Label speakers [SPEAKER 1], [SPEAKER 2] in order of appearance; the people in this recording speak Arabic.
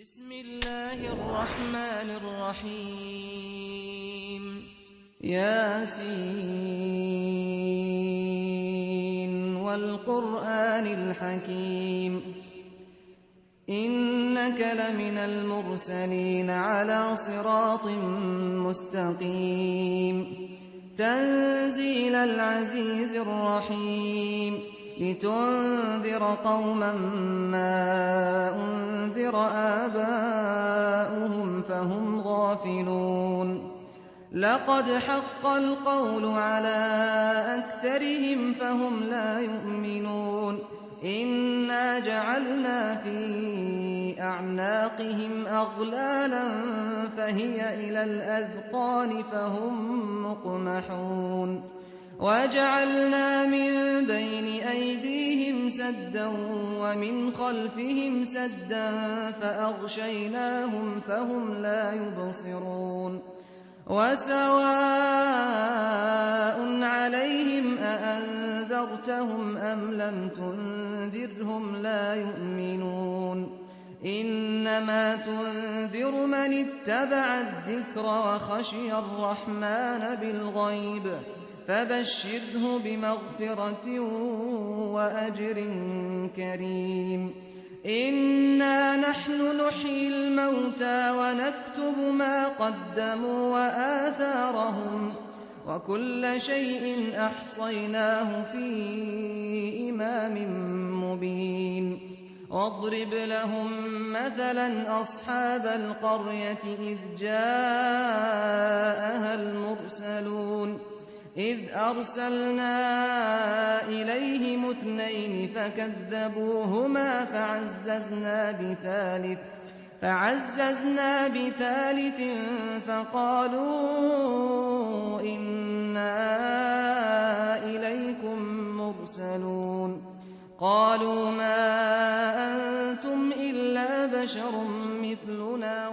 [SPEAKER 1] بسم الله الرحمن الرحيم ياسين والقرآن الحكيم إنك لمن المرسلين على صراط مستقيم تنزيل العزيز الرحيم لتنذر قوما ما أنذر آباؤهم فهم غافلون لقد حق القول على أكثرهم فهم لا يؤمنون إنا جعلنا في أعناقهم أغلالا فهي إلى الأذقان فهم مقمحون وجعلنا من بين أيديهم سدا ومن خلفهم سدا فأغشيناهم فهم لا يبصرون وسواء عليهم أأنذرتهم أم لم تنذرهم لا يؤمنون إنما تنذر من اتبع الذكر وخشي الرحمن بالغيب فبشره بمغفرة وأجر كريم إنا نحن نحيي الموتى ونكتب ما قدموا وآثارهم وكل شيء أحصيناه في إمام مبين واضرب لهم مثلا أصحاب القرية إذ جاءها المرسلون إذ أرسلنا إليهم اثنين فكذبوهما فعززنا بثالث فقالوا إنا إليكم مرسلون قالوا ما أنتم إلا بشر مثلنا